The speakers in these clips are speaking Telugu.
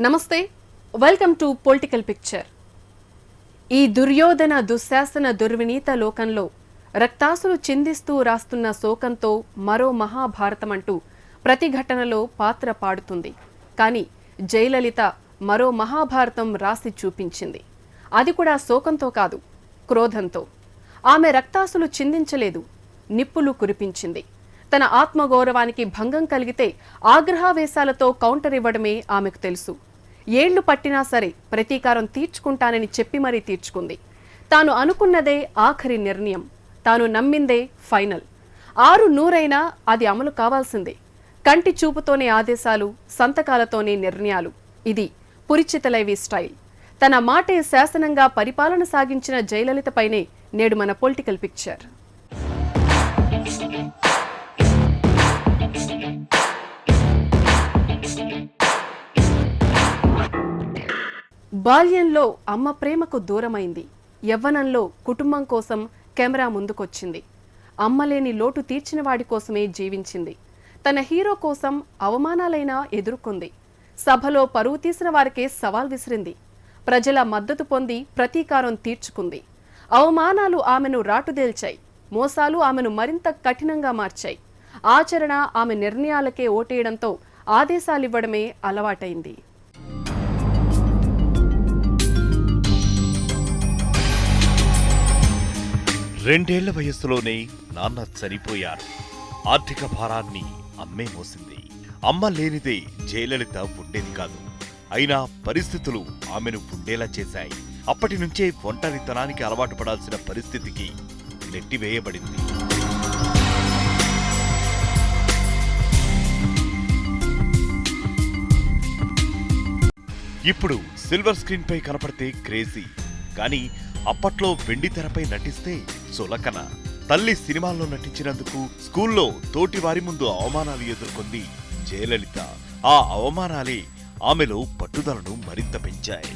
నమస్తే, వెల్కమ్ టు పొలిటికల్ పిక్చర్. ఈ దుర్యోధన దుశ్శాసన దుర్వినీత లోకంలో రక్తాసులు చిందిస్తూ రాస్తున్న శోకంతో మరో మహాభారతం అంటూ ప్రతి ఘటనలో పాత్ర పాడుతుంది. కానీ జయలలిత మరో మహాభారతం రాసి చూపించింది. అది కూడా శోకంతో కాదు, క్రోధంతో. ఆమె రక్తాసులు చిందించలేదు, నిప్పులు కురిపించింది. తన ఆత్మగౌరవానికి భంగం కలిగితే ఆగ్రహావేశాలతో కౌంటర్ ఇవ్వడమే ఆమెకు తెలుసు. ఏళ్లు పట్టినా సరే ప్రతీకారం తీర్చుకుంటానని చెప్పి మరీ తీర్చుకుంది. తాను అనుకున్నదే ఆఖరి నిర్ణయం, తాను నమ్మిందే ఫైనల్. 600 అది అమలు కావాల్సిందే. కంటి చూపుతోనే ఆదేశాలు, సంతకాలతోనే నిర్ణయాలు. ఇది పురిచితలైవి స్టైల్. తన మాటే శాసనంగా పరిపాలన సాగించిన జయలలితపైనే నేడు మన పొలిటికల్ పిక్చర్. బాల్యంలో అమ్మ ప్రేమకు దూరమైంది. యవ్వనంలో కుటుంబం కోసం కెమెరా ముందుకొచ్చింది. అమ్మలేని లోటు తీర్చిన వాడి కోసమే జీవించింది. తన హీరో కోసం అవమానాలైనా ఎదుర్కొంది. సభలో పరువు తీసిన వారికే సవాల్ విసిరింది. ప్రజల మద్దతు పొంది ప్రతీకారం తీర్చుకుంది. అవమానాలు ఆమెను రాటుదేల్చాయి, మోసాలు ఆమెను మరింత కఠినంగా మార్చాయి. ఆచరణ ఆమె నిర్ణయాలకే ఓటేయడంతో ఆదేశాలివ్వడమే అలవాటైంది. 2 ఏళ్ల వయస్సులోనే నాన్న చనిపోయారు. ఆర్థిక భారాన్ని అమ్మే మోసింది. అమ్మ లేనిదే జయలలిత ఉండేది కాదు. అయినా పరిస్థితులు ఆమెను ఉండేలా చేశాయి. అప్పటి నుంచే ఒంటరితనానికి అలవాటు పడాల్సిన పరిస్థితికి నెట్టివేయబడింది. ఇప్పుడు సిల్వర్ స్క్రీన్ పై కనపడితే క్రేజీ, కానీ అప్పట్లో వెండి తెరపై నటిస్తే చులకన. తల్లి సినిమాల్లో నటించినందుకు స్కూల్లో తోటి వారి ముందు అవమానాలు ఎదుర్కొంది జయలలిత. ఆ అవమానాలే ఆమెలో పట్టుదలను మరింత పెంచాయి.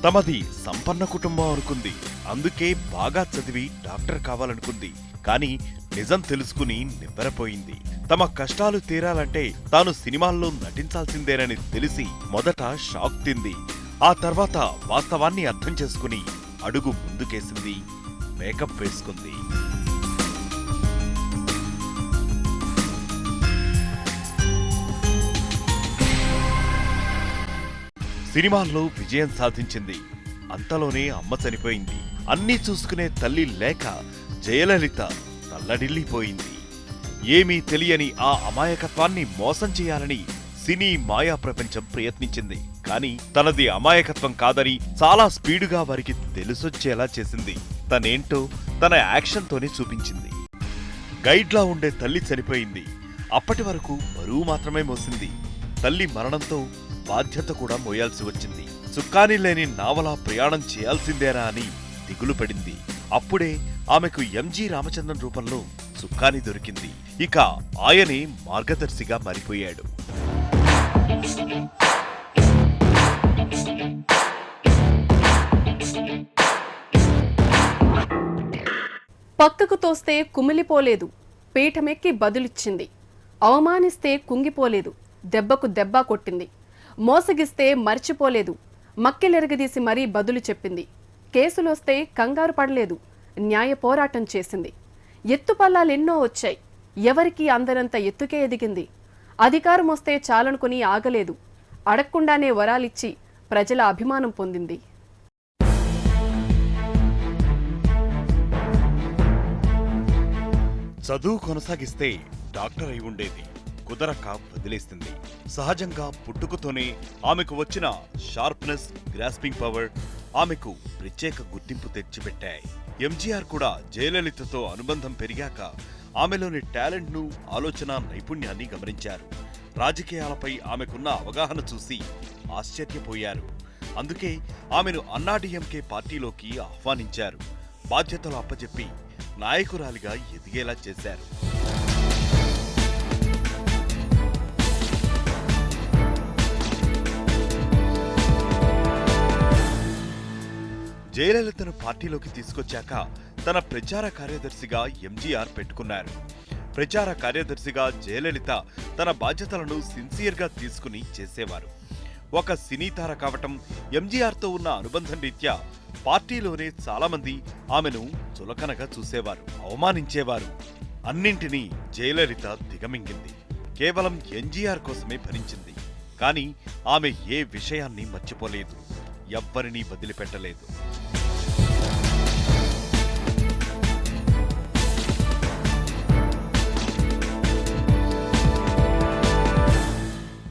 తమది సంపన్న కుటుంబం అనుకుంది. అందుకే బాగా చదివి డాక్టర్ కావాలనుకుంది. కానీ నిజం తెలుసుకుని నివ్వెరపోయింది. తమ కష్టాలు తీరాలంటే తాను సినిమాల్లో నటించాల్సిందేనని తెలిసి మొదట షాక్ తింది. ఆ తర్వాత వాస్తవాన్ని అర్థం చేసుకుని అడుగు ముందుకేసింది, మేకప్ వేసుకుంది. సినిమాల్లో విజయం సాధించింది. అంతలోనే అమ్మ చనిపోయింది. అన్నీ చూసుకునే తల్లి లేక జయలలిత తల్లడిల్లిపోయింది. ఏమీ తెలియని ఆ అమాయకత్వాన్ని మోసం చేయాలని సినీ మాయా ప్రపంచం ప్రయత్నించింది. కానీ తనది అమాయకత్వం కాదని చాలా స్పీడుగా వారికి తెలిసొచ్చేలా చేసింది. తనేంటో తన యాక్షన్తోనే చూపించింది. గైడ్లా ఉండే తల్లి చనిపోయింది. అప్పటి వరకు బరువు మాత్రమే మోసింది. తల్లి మరణంతో బాధ్యత కూడా మోయాల్సి వచ్చింది. సుక్కాని లేని నావలా ప్రయాణం చేయాల్సిందేనా అని దిగులు పడింది. అప్పుడే ఆమెకు ఎంజి రామచంద్రన్ రూపంలో సుక్కాని దొరికింది. ఇక ఆయనే మార్గదర్శిగా మారిపోయాడు. పక్కకు తోస్తే కుమిలిపోలేదు, పీఠమెక్కి బదులిచ్చింది. అవమానిస్తే కుంగిపోలేదు, దెబ్బకు దెబ్బ కొట్టింది. మోసగిస్తే మర్చిపోలేదు, మక్కెలెరగదీసి మరీ బదులు చెప్పింది. కేసులొస్తే కంగారు పడలేదు, న్యాయ పోరాటం చేసింది. ఎత్తుపల్లాలెన్నో వచ్చాయి, ఎవరికీ అందరంత ఎత్తుకే ఎదిగింది. అధికారం వస్తే చాలనుకుని ఆగలేదు, అడగకుండానే వరాలిచ్చి ప్రజల అభిమానం పొందింది. చదువు కొనసాగిస్తే డాక్టర్ అయి ఉండేది. కుదరక వదిలేస్తుంది. సహజంగా పుట్టుకతోనే ఆమెకు వచ్చిన షార్ప్నెస్, గ్రాస్పింగ్ పవర్ ఆమెకు ప్రత్యేక గుర్తింపు తెచ్చిపెట్టాయి. ఎంజీఆర్ కూడా జయలలితతో అనుబంధం పెరిగాక ఆమెలోని టాలెంట్ను, ఆలోచన నైపుణ్యాన్ని గమనించారు. రాజకీయాలపై ఆమెకున్న అవగాహన చూసి ఆశ్చర్యపోయారు. అందుకే ఆమెను అన్నాడీఎంకే పార్టీలోకి ఆహ్వానించారు. బాధ్యతలు అప్పచెప్పి నాయకురాలిగా ఎదిగేలా చేశారు. జయలలితను పార్టీలోకి తీసుకొచ్చాక తన ప్రచార కార్యదర్శిగా ఎంజీఆర్ పెట్టుకున్నారు. ప్రచార కార్యదర్శిగా జయలలిత తన బాధ్యతలను సిన్సియర్గా తీసుకుని చేసేవారు. ఒక సినీతార కావటం, ఎంజీఆర్తో ఉన్న అనుబంధం రీత్యా పార్టీలోనే చాలామంది ఆమెను చులకనగా చూసేవారు, అవమానించేవారు. అన్నింటినీ జయలలిత దిగమింగింది. కేవలం ఎంజీఆర్ కోసమే భరించింది. కానీ ఆమె ఏ విషయాన్ని మర్చిపోలేదు, ఎవ్వరినీ వదిలిపెట్టలేదు.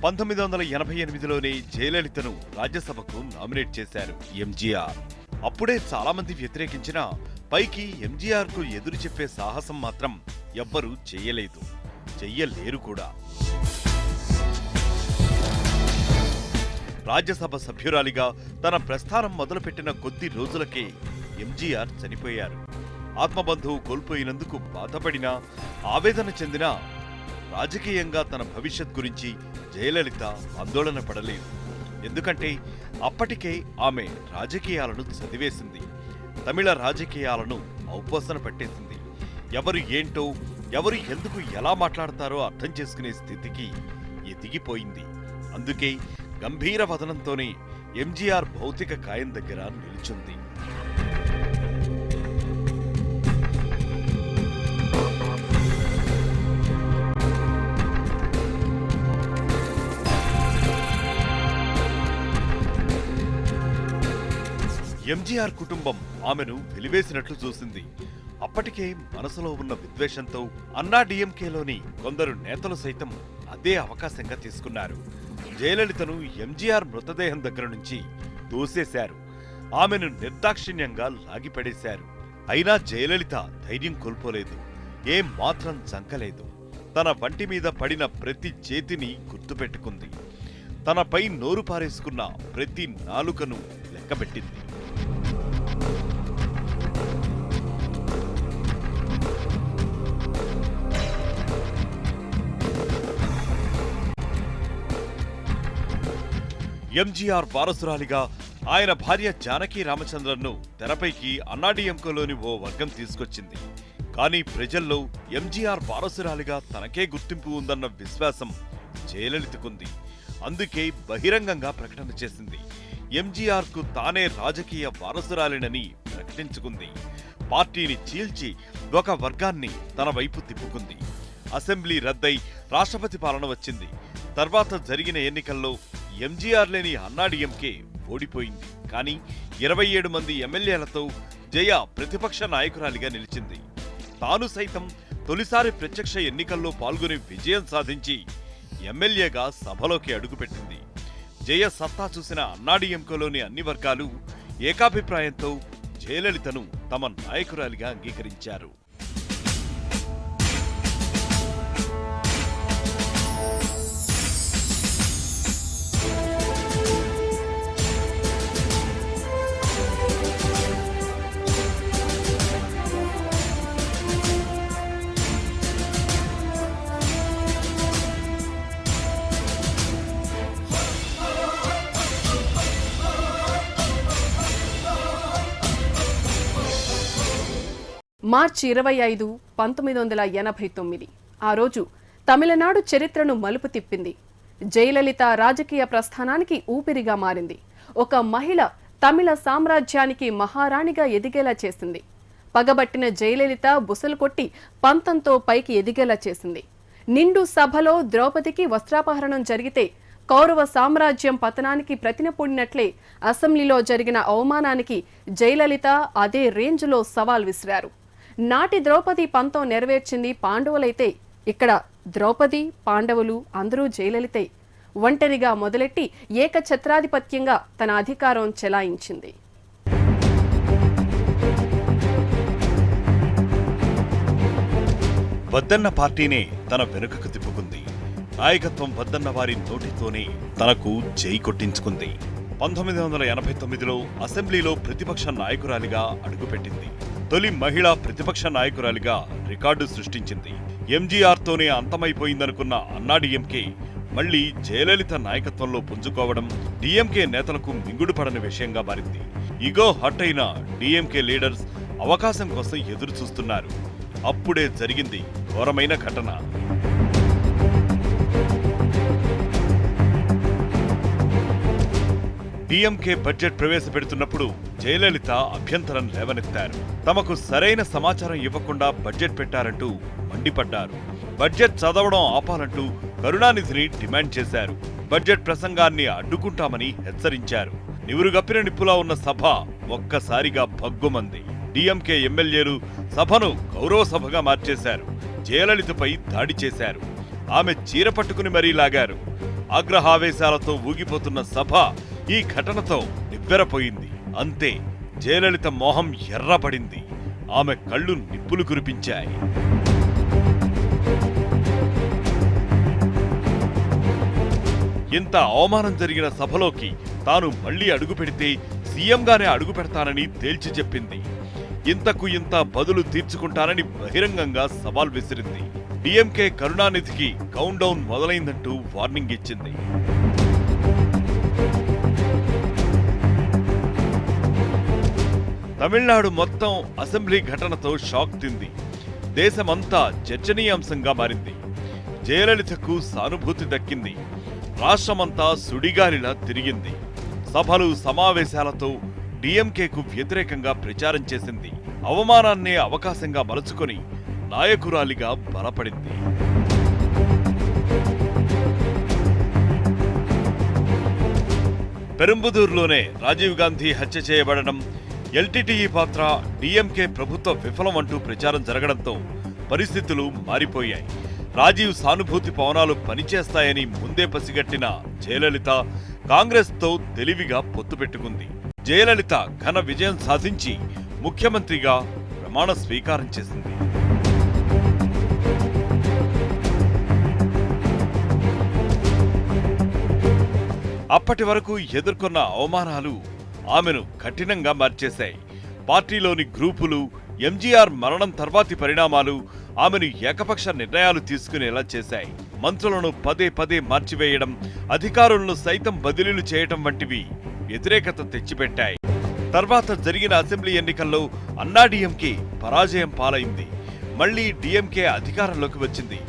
పంతొమ్మిది 1988లోనే జయలలితను రాజ్యసభకు నామినేట్ చేశారు ఎంజీఆర్. అప్పుడే చాలా మంది వ్యతిరేకించినా పైకి ఎంజీఆర్ కు ఎదురు చెప్పే సాహసం మాత్రం ఎవ్వరూ చెయ్యలేదు, చెయ్యలేరు కూడా. రాజ్యసభ సభ్యురాలిగా తన ప్రస్థానం మొదలుపెట్టిన కొద్ది రోజులకే ఎంజీఆర్ చనిపోయారు. ఆత్మబంధువు కోల్పోయినందుకు బాధపడినా, ఆవేదన చెందినా రాజకీయంగా తన భవిష్యత్ గురించి జయలలిత ఆందోళన పడలేదు. ఎందుకంటే అప్పటికే ఆమె రాజకీయాలను చదివేసింది, తమిళ రాజకీయాలను ఔపోసన పట్టేసింది. ఎవరు ఏంటో, ఎవరు ఎందుకు ఎలా మాట్లాడతారో అర్థం చేసుకునే స్థితికి ఎదిగిపోయింది. అందుకే గంభీర వదనంతోనే ఎంజీఆర్ భౌతిక కాయం దగ్గర నిల్చుంది. ఎంజీఆర్ కుటుంబం ఆమెను వెలివేసినట్లు చూసింది. అప్పటికే మనసులో ఉన్న విద్వేషంతో అన్నా డిఎంకేలోని కొందరు నేతలు సైతం అదే అవకాశంగా తీసుకున్నారు. జయలలితను ఎంజీఆర్ మృతదేహం దగ్గర నుంచి తోసేశారు. ఆమెను నిర్దాక్షిణ్యంగా లాగిపడేశారు. అయినా జయలలిత ధైర్యం కోల్పోలేదు, ఏం మాత్రం జంకలేదు. తన వంటి మీద పడిన ప్రతి చేతిని గుర్తుపెట్టుకుంది. తనపై నోరు పారేసుకున్న ప్రతి నాలుకను లెక్కబెట్టింది. ఎంజీఆర్ వారసురాలిగా ఆయన భార్య జానకి రామచంద్రన్ను తెరపైకి అన్నాడీఎంకేలోని ఓ వర్గం తీసుకొచ్చింది. కానీ ప్రజల్లో ఎంజీఆర్ వారసురాలిగా తనకే గుర్తింపు ఉందన్న విశ్వాసం జయలలితకుంది. అందుకే బహిరంగంగా ప్రకటన చేసింది. ఎంజీఆర్కు తానే రాజకీయ వారసురాలినని ప్రకటించుకుంది. పార్టీని చీల్చి ఒక వర్గాన్ని తన వైపు తిప్పుకుంది. అసెంబ్లీ రద్దై రాష్ట్రపతి పాలన వచ్చింది. తర్వాత జరిగిన ఎన్నికల్లో ఎంజీఆర్ లేని అన్నాడీఎంకే ఓడిపోయింది. కానీ 27 మంది ఎమ్మెల్యేలతో జయ ప్రతిపక్ష నాయకురాలిగా నిలిచింది. తాను సైతం తొలిసారి ప్రత్యక్ష ఎన్నికల్లో పాల్గొని విజయం సాధించి ఎమ్మెల్యేగా సభలోకి అడుగుపెట్టింది. జయ సత్తా చూసిన అన్నాడీఎంకేలోని అన్ని వర్గాలు ఏకాభిప్రాయంతో జయలలితను తమ నాయకురాలిగా అంగీకరించారు. మార్చి 25, 1989 ఆ రోజు తమిళనాడు చరిత్రను మలుపు తిప్పింది. జయలలిత రాజకీయ ప్రస్థానానికి ఊపిరిగా మారింది. ఒక మహిళ తమిళ సామ్రాజ్యానికి మహారాణిగా ఎదిగేలా చేసింది. పగబట్టిన జయలలిత బుసలు కొట్టి పంతంతో పైకి ఎదిగేలా చేసింది. నిండు సభలో ద్రౌపదికి వస్త్రాపహరణం జరిగితే కౌరవ సామ్రాజ్యం పతనానికి ప్రతినపూడినట్లే అసెంబ్లీలో జరిగిన అవమానానికి జయలలిత అదే రేంజ్లో సవాల్ విసిరారు. నాటి ద్రౌపది పంతం నెరవేర్చింది పాండవులైతే ఇక్కడ ద్రౌపది, పాండవులు అందరూ జయలలితే. ఒంటరిగా మొదలెట్టి ఏకఛత్రాధిపత్యంగా తన అధికారం చెలాయించింది. వద్దన్న పార్టీనే తన వెనుకకు తిప్పుకుంది. నాయకత్వం వద్దన్న వారి నోటితోనే తనకు జై కొట్టించుకుంది. 1989లో అసెంబ్లీలో ప్రతిపక్ష నాయకురాలిగా అడుగుపెట్టింది. తొలి మహిళా ప్రతిపక్ష నాయకురాలిగా రికార్డు సృష్టించింది. ఎంజీఆర్తోనే అంతమైపోయిందనుకున్న అన్నాడీఎంకే మళ్లీ జయలలిత నాయకత్వంలో పుంజుకోవడం డీఎంకే నేతలకు మింగుడు పడని విషయంగా మారింది. ఇగో హట్ అయిన డీఎంకే లీడర్స్ అవకాశం కోసం ఎదురు చూస్తున్నారు. అప్పుడే జరిగింది ఘోరమైన ఘటన. డీఎంకే బడ్జెట్ ప్రవేశపెడుతున్నప్పుడు జయలలిత అభ్యంతరం లేవనెత్తారు. తమకు సరైన సమాచారం ఇవ్వకుండా బడ్జెట్ పెట్టారంటూ మండిపడ్డారు. బడ్జెట్ చదవడం ఆపాలంటూ కరుణానిధిని డిమాండ్ చేశారు. బడ్జెట్ ప్రసంగాన్ని అడ్డుకుంటామని హెచ్చరించారు. నివురుగప్పిన నిప్పులా ఉన్న సభ ఒక్కసారిగా భగ్గుమంది. డీఎంకే ఎమ్మెల్యేలు సభను గౌరవ సభగా మార్చేశారు. జయలలితపై దాడి చేశారు. ఆమె చీర పట్టుకుని మరీ లాగారు. ఆగ్రహావేశాలతో ఊగిపోతున్న సభ ఈ ఘటనతో నివ్వెరపోయింది. అంతే, జయలలిత మోహం ఎర్రబడింది. ఆమె కళ్ళు నిప్పులు కురిపించాయి. ఇంత అవమానం జరిగిన సభలోకి తాను మళ్లీ అడుగు పెడితే సీఎంగానే అడుగు పెడతానని తేల్చి చెప్పింది. ఇంతకు ఇంత బదులు తీర్చుకుంటానని బహిరంగంగా సవాల్ విసిరింది. డీఎంకే కరుణానిధికి కౌంట్ డౌన్ మొదలైందంటూ వార్నింగ్ ఇచ్చింది. తమిళనాడు మొత్తం అసెంబ్లీ ఘటనతో షాక్ తింది. దేశమంతా చర్చనీయాంశంగా మారింది. జయలలితకు సానుభూతి దక్కింది. రాష్ట్రమంతా సుడిగాలిలా తిరిగింది. సభలు సమావేశాలతో డీఎంకేకు వ్యతిరేకంగా ప్రచారం చేసింది. అవమానాన్నే అవకాశంగా మలుచుకొని నాయకురాలిగా బలపడింది. పెరంబదూరులోనే రాజీవ్ గాంధీ హత్య చేయబడడం, ఎల్టీటీఈ పాత్ర, డీఎంకే ప్రభుత్వ విఫలం అంటూ ప్రచారం జరగడంతో పరిస్థితులు మారిపోయాయి. రాజీవ్ సానుభూతి పవనాలు పనిచేస్తాయని ముందే పసిగట్టిన జయలలిత కాంగ్రెస్తో తెలివిగా పొత్తు పెట్టుకుంది. జయలలిత ఘన విజయం సాధించి ముఖ్యమంత్రిగా ప్రమాణ స్వీకారం చేసింది. అప్పటి వరకు ఎదుర్కొన్న అవమానాలు ఆమెను కఠినంగా మార్చేశాయి. పార్టీలోని గ్రూపులు, ఎంజీఆర్ మరణం తర్వాతి పరిణామాలు ఆమెను ఏకపక్ష నిర్ణయాలు తీసుకునేలా చేశాయి. మంత్రులను పదే పదే మార్చివేయడం, అధికారులను సైతం బదిలీలు చేయటం వంటివి వ్యతిరేకత తెచ్చిపెట్టాయి. తర్వాత జరిగిన అసెంబ్లీ ఎన్నికల్లో అన్నాడీఎంకే పరాజయం పాలైంది. మళ్లీ డీఎంకే అధికారంలోకి వచ్చింది.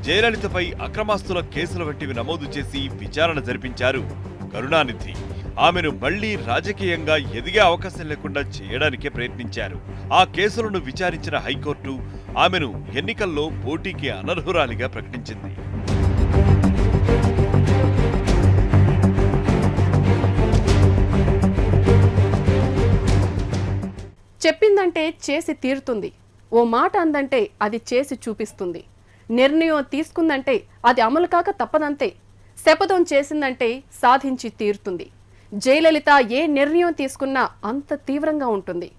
జయలలితపై అక్రమాస్తుల కేసుల వంటివి నమోదు చేసి విచారణ జరిపించారు కరుణానిధి. ఆమెను మళ్లీ రాజకీయంగా ఎదిగే అవకాశం లేకుండా చేయడానికే ప్రయత్నించారు. ఆ కేసులను విచారించిన హైకోర్టు ఆమెను ఎన్నికల్లో పోటీకి అనర్హురాలిగా ప్రకటించింది. చెప్పిందంటే చేసి తీరుతుంది. ఓ మాట అందంటే అది చేసి చూపిస్తుంది. నిర్ణయం తీసుకుందంటే అది అమలు కాక తప్పదంతే. శపథం చేసిందంటే సాధించి తీరుతుంది. జయలలిత ఏ నిర్ణయం తీసుకున్నా అంత తీవ్రంగా ఉంటుంది.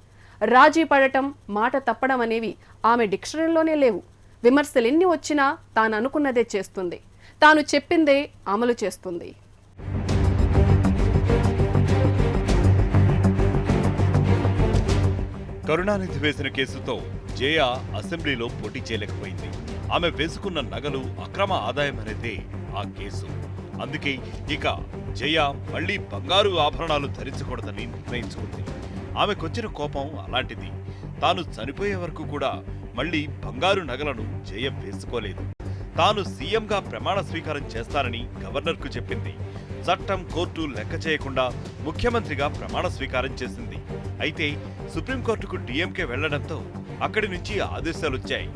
రాజీ పడటం, మాట తప్పడం అనేవి ఆమె డిక్షనరీలోనే లేవు. విమర్శలెన్ని వచ్చినా తాను అనుకున్నదే చేస్తుంది. తాను చెప్పిందే అమలు చేస్తుంది. కరుణానిధి వేసిన కేసుతో జయ అసెంబ్లీలో పోటీ చేయలేకపోయింది. ఆమె వేసుకున్న నగలు అక్రమ ఆదాయం అనేదే ఆ కేసు. అందుకే ఇక జయ మళ్లీ బంగారు ఆభరణాలు ధరించకూడదని నిర్ణయించుకుంది. ఆమెకొచ్చిన కోపం అలాంటిది. తాను చనిపోయే వరకు కూడా మళ్లీ బంగారు నగలను జయ వేసుకోలేదు. తాను సీఎంగా ప్రమాణ స్వీకారం చేస్తానని గవర్నర్కు చెప్పింది. చట్టం, కోర్టు లెక్క చేయకుండా ముఖ్యమంత్రిగా ప్రమాణ స్వీకారం చేసింది. అయితే సుప్రీంకోర్టుకు డీఎంకే వెళ్లడంతో అక్కడి నుంచి ఆదేశాలొచ్చాయి.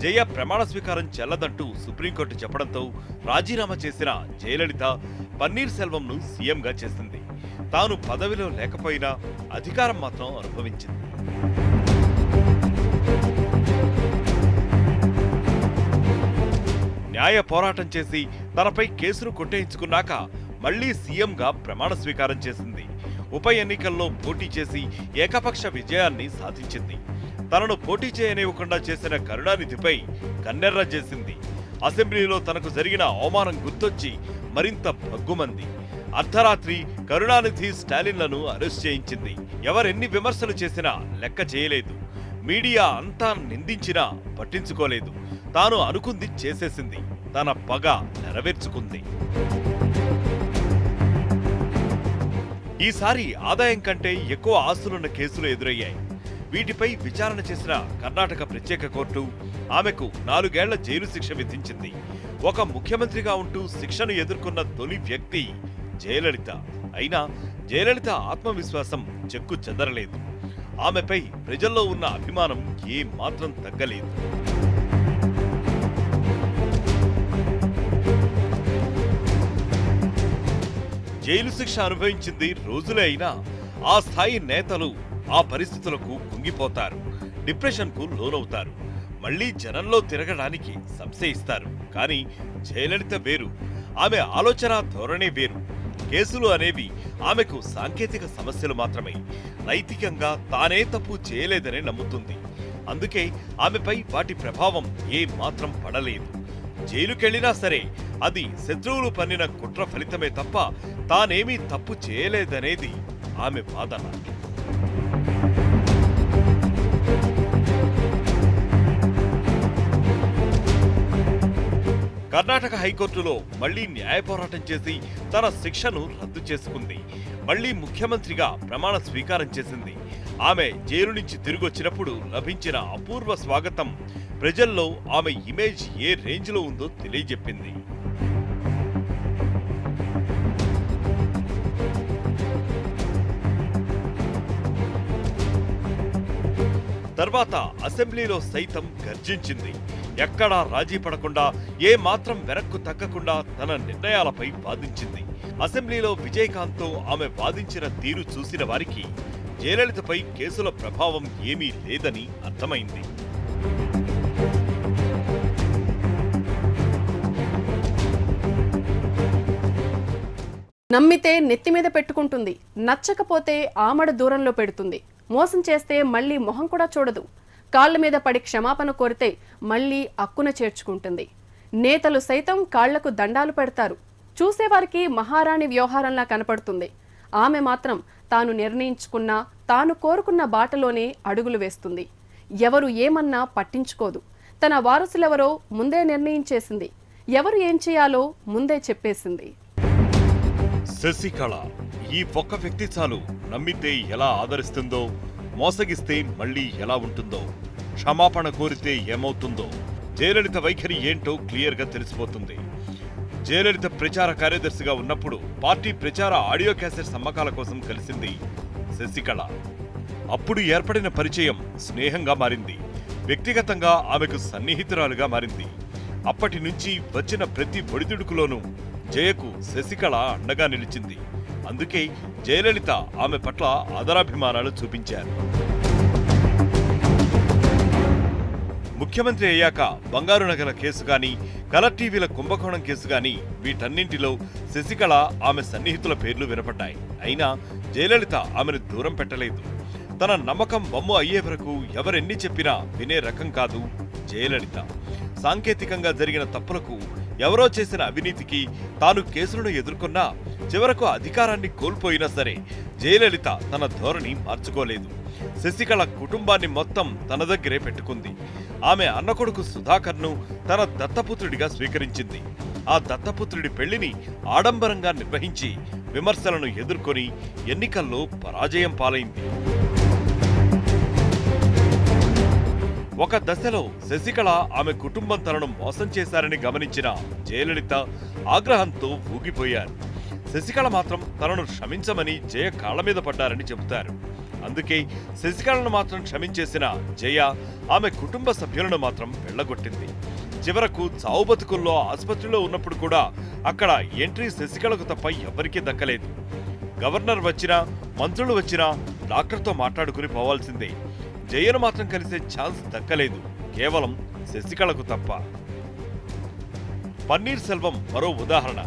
జయ ప్రమాణ స్వీకారం చెల్లదంటూ సుప్రీంకోర్టు చెప్పడంతో రాజీనామా చేసిన జయలలిత పన్నీర్ సెల్వంను సీఎంగా చేసింది. తాను పదవిలో లేకపోయినా అధికారం మాత్రం అనుభవించింది. న్యాయ పోరాటం చేసి తనపై కేసును కొట్టేయించుకున్నాక మళ్లీ సీఎంగా ప్రమాణ స్వీకారం చేసింది. ఉప ఎన్నికల్లో పోటీ చేసి ఏకపక్ష విజయాన్ని సాధించింది. తనను పోటీ చేయనివ్వకుండా చేసిన కరుణానిధిపై కన్నెర్ర చేసింది. అసెంబ్లీలో తనకు జరిగిన అవమానం గుర్తొచ్చి మరింత భగ్గుమంది. అర్ధరాత్రి కరుణానిధి, స్టాలిన్లను అరెస్ట్ చేయించింది. ఎవరెన్ని విమర్శలు చేసినా లెక్క చేయలేదు. మీడియా అంతా నిందించినా పట్టించుకోలేదు. తాను అనుకుంది చేసేసింది. తన పగ నెరవేర్చుకుంది. ఈసారి ఆదాయం కంటే ఎక్కువ ఆస్తులున్న కేసులు ఎదురయ్యాయి. వీటిపై విచారణ చేసిన కర్ణాటక ప్రత్యేక కోర్టు ఆమెకు 4 ఏళ్ల జైలు శిక్ష విధించింది. ఒక ముఖ్యమంత్రిగా ఉంటూ శిక్షను ఎదుర్కొన్న తొలి వ్యక్తి జయలలిత. అయినా జయలలిత ఆత్మవిశ్వాసం చెక్కు చెదరలేదు. ఆమెపై ప్రజల్లో ఉన్న అభిమానం ఏమాత్రం తగ్గలేదు. జైలు శిక్ష అనుభవించింది రోజులే అయినా ఆ స్థాయి నేతలు ఆ పరిస్థితులకు కుంగిపోతారు, డిప్రెషన్కు లోనవుతారు, మళ్లీ జనంలో తిరగడానికి సంశయిస్తారు. కానీ జయలలిత వేరు. ఆమె ఆలోచన ధోరణే వేరు. కేసులు అనేవి ఆమెకు సాంకేతిక సమస్యలు మాత్రమే. నైతికంగా తానే తప్పు చేయలేదని నమ్ముతుంది. అందుకే ఆమెపై వాటి ప్రభావం ఏమాత్రం పడలేదు. జైలుకెళ్లినా సరే అది శత్రువులు పన్నిన కుట్ర ఫలితమే తప్ప తానేమీ తప్పు చేయలేదనేది ఆమె వాదన. కర్ణాటక హైకోర్టులో మళ్లీ న్యాయ పోరాటం చేసి తన శిక్షను రద్దు చేసుకుంది. మళ్లీ ముఖ్యమంత్రిగా ప్రమాణ స్వీకారం చేసింది. ఆమె జైలు నుంచి తిరిగొచ్చినప్పుడు లభించిన అపూర్వ స్వాగతం ప్రజల్లో ఆమె ఇమేజ్ ఏ రేంజ్లో ఉందో తెలియజెప్పింది. తర్వాత అసెంబ్లీలో సైతం గర్జించింది. ఎక్కడా రాజీ పడకుండా ఏ మాత్రం వెనక్కు తగ్గకుండా తన నిర్ణయాలపై వాదించింది. అసెంబ్లీలో విజయకాంత్తో ఆమె వాదించిన తీరు చూసిన వారికి జయలలితపై కేసుల ప్రభావం ఏమీ లేదని అర్థమైంది. నమ్మితే నెత్తిమీద పెట్టుకుంటుంది, నచ్చకపోతే ఆమడ దూరంలో పెడుతుంది, మోసం చేస్తే మళ్లీ మొహం కూడా చూడదు, కాళ్ల మీద పడి క్షమాపణ కోరితే మళ్లీ అక్కున చేర్చుకుంటుంది. నేతలు సైతం కాళ్లకు దండాలు పెడతారు. చూసేవారికి మహారాణి వ్యవహారంలా కనపడుతుంది. ఆమె మాత్రం తాను నిర్ణయించుకున్న, తాను కోరుకున్న బాటలోనే అడుగులు వేస్తుంది. ఎవరు ఏమన్నా పట్టించుకోదు. తన వారసులెవరో ముందే నిర్ణయించేసింది. ఎవరు ఏం చేయాలో ముందే చెప్పేసింది. శశికళ ఈ ఒక్క వ్యక్తి చాలు నమ్మితే ఎలా ఆదరిస్తుందో, మోసగిస్తే మళ్లీ ఎలా ఉంటుందో, క్షమాపణ కోరితే ఏమవుతుందో జయలలిత వైఖరి ఏంటో క్లియర్గా తెలిసిపోతుంది. జయలలిత ప్రచార కార్యదర్శిగా ఉన్నప్పుడు పార్టీ ప్రచార ఆడియో క్యాసెట్స్ అమ్మకాల కోసం కలిసింది శశికళ. అప్పుడు ఏర్పడిన పరిచయం స్నేహంగా మారింది. వ్యక్తిగతంగా ఆమెకు సన్నిహితురాలుగా మారింది. అప్పటి నుంచి వచ్చిన ప్రతి ఒడిదుడుకులోనూ జయకు శశికళ అండగా నిలిచింది. అందుకే జయలలిత ఆమె పట్ల ఆదరాభిమానాలు చూపించారు. ముఖ్యమంత్రి అయ్యాక బంగారు నగల కేసు గాని, కలర్ టీవీల కుంభకోణం కేసు గాని వీటన్నింటిలో శశికళ ఆమె సన్నిహితుల పేర్లు వినపడ్డాయి. అయినా జయలలిత ఆమెను దూరం పెట్టలేదు. తన నమ్మకం వమ్ము అయ్యే వరకు ఎవరెన్ని చెప్పినా వినే రకం కాదు జయలలిత. సాంకేతికంగా జరిగిన తప్పులకు, ఎవరో చేసిన అవినీతికి తాను కేసులను ఎదుర్కొన్నా చివరకు అధికారాన్ని కోల్పోయినా సరే జయలలిత తన ధోరణి మార్చుకోలేదు. శశికళ కుటుంబాన్ని మొత్తం తన దగ్గరే పెట్టుకుంది. ఆమె అన్నకొడుకు సుధాకర్ను తన దత్తపుత్రుడిగా స్వీకరించింది. ఆ దత్తపుత్రుడి పెళ్లిని ఆడంబరంగా నిర్వహించి విమర్శలను ఎదుర్కొని ఎన్నికల్లో పరాజయం పాలైంది. ఒక దశలో శశికళ ఆమె కుటుంబం తనను మోసం చేశారని గమనించిన జయలలిత ఆగ్రహంతో ఊగిపోయారు. శశికళ మాత్రం తనను క్షమించమని జయ కాళ్ల మీద పడ్డారని చెబుతారు. అందుకే శశికళను మాత్రం క్షమించేసిన జయ ఆమె కుటుంబ సభ్యులను మాత్రం వెళ్లగొట్టింది. చివరకు చావు బతుకుల్లో ఆసుపత్రిలో ఉన్నప్పుడు కూడా అక్కడ ఎంట్రీ శశికళకు తప్ప ఎవరికీ దక్కలేదు. గవర్నర్ వచ్చినా, మంత్రులు వచ్చినా డాక్టర్తో మాట్లాడుకుని పోవాల్సిందే. జయను మాత్రం కలిసే ఛాన్స్ దక్కలేదు, కేవలం శశికళకు తప్ప. పన్నీర్ సెల్వం మరో ఉదాహరణ.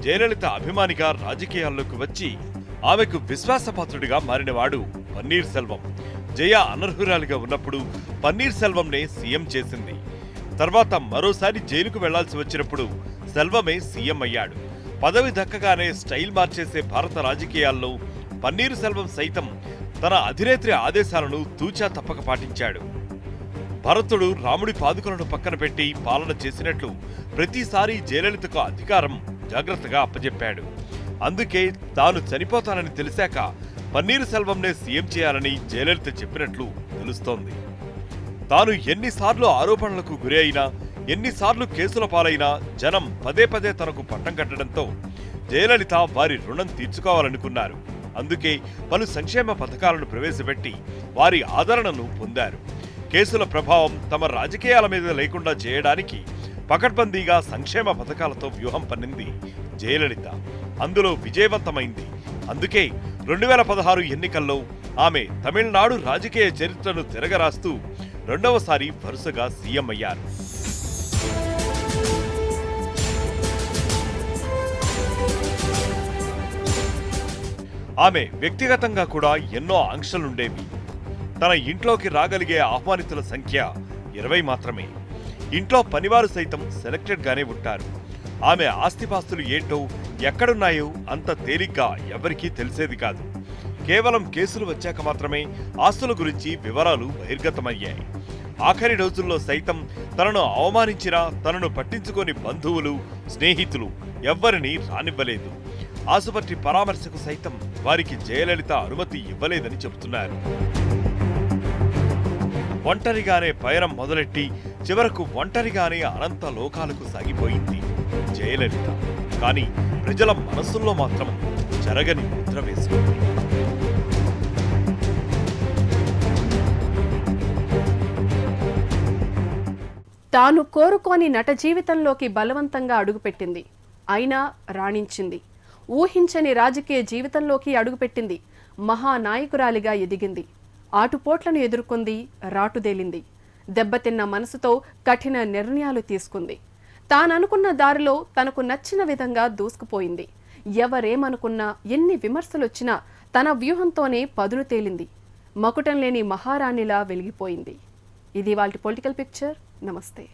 జయలలిత అభిమానిగా రాజకీయాల్లోకి వచ్చి ఆమెకు విశ్వాసపాత్రుడిగా మారినవాడు పన్నీర్ సెల్వం. జయ అనర్హురాలిగా ఉన్నప్పుడు పన్నీర్ సెల్వంనే సీఎం చేసింది. తర్వాత మరోసారి జైలుకు వెళ్లాల్సి వచ్చినప్పుడు సెల్వమే సీఎం అయ్యాడు. పదవి దక్కగానే స్టైల్ మార్చేసే భారత రాజకీయాల్లో పన్నీర్ సెల్వం సైతం తన అధినేత్రి ఆదేశాలను తూచా తప్పక పాటించాడు. భరతుడు రాముడి పాదుకలను పక్కన పెట్టి పాలన చేసినట్లు ప్రతిసారి జయలలితకు అధికారం జాగ్రత్తగా అప్పజెప్పాడు. అందుకే తాను చనిపోతానని తెలిసాక పన్నీర్ సెల్వంనే సీఎం చేయాలని జయలలిత చెప్పినట్లు తెలుస్తోంది. తాను ఎన్నిసార్లు ఆరోపణలకు గురి అయినా, ఎన్నిసార్లు కేసుల పాలైనా జనం పదే పదే తనకు పట్టం కట్టడంతో జయలలిత వారి రుణం తీర్చుకోవాలనుకున్నారు. అందుకే పలు సంక్షేమ పథకాలను ప్రవేశపెట్టి వారి ఆదరణను పొందారు. కేసుల ప్రభావం తమ రాజకీయాల మీద లేకుండా చేయడానికి పకడ్బందీగా సంక్షేమ పథకాలతో వ్యూహం పన్నింది జయలలిత. అందులో విజయవంతమైంది. అందుకే 2016 ఎన్నికల్లో ఆమె తమిళనాడు రాజకీయ చరిత్రను తిరగరాస్తూ రెండవసారి వరుసగా సీఎం అయ్యారు. ఆమె వ్యక్తిగతంగా కూడా ఎన్నో ఆంక్షలుండేవి. తన ఇంట్లోకి రాగలిగే ఆహ్వానితుల సంఖ్య 20 మాత్రమే. ఇంట్లో పనివారు సైతం సెలెక్టెడ్ గానే ఉంటారు. ఆమె ఆస్తిపాస్తులు ఏంటో, ఎక్కడున్నాయో అంత తేలిగ్గా ఎవరికీ తెలిసేది కాదు. కేవలం కేసులు వచ్చాక మాత్రమే ఆస్తుల గురించి వివరాలు బహిర్గతమయ్యాయి. ఆఖరి రోజుల్లో సైతం తనను అవమానించినా తనను పట్టించుకోని బంధువులు, స్నేహితులు ఎవ్వరినీ రానివ్వలేదు. ఆసుపత్రి పరామర్శకు సైతం వారికి జయలలిత అనుమతి ఇవ్వలేదని చెబుతున్నారు. ఒంటరిగానే పయనం మొదలెట్టి చివరకు ఒంటరిగానే అనంత లోకాలకు సాగిపోయింది జయలలిత. కానీ ప్రజల మనస్సుల్లో మాత్రం జరగని ముద్ర వేసుకుంది. తాను కోరుకోని నట జీవితంలోకి బలవంతంగా అడుగుపెట్టింది. అయినా రాణించింది. ఊహించని రాజకీయ జీవితంలోకి అడుగుపెట్టింది. మహానాయకురాలిగా ఎదిగింది. ఆటుపోట్లను ఎదుర్కొంది, రాటుదేలింది. దెబ్బతిన్న మనసుతో కఠిన నిర్ణయాలు తీసుకుంది. తాననుకున్న దారిలో తనకు నచ్చిన విధంగా దూసుకుపోయింది. ఎవరేమనుకున్నా, ఎన్ని విమర్శలొచ్చినా తన వ్యూహంతోనే పదును తేలింది. మకుటం లేని మహారాణిలా వెలిగిపోయింది. ఇది ఇవాల్టి పొలిటికల్ పిక్చర్. నమస్తే.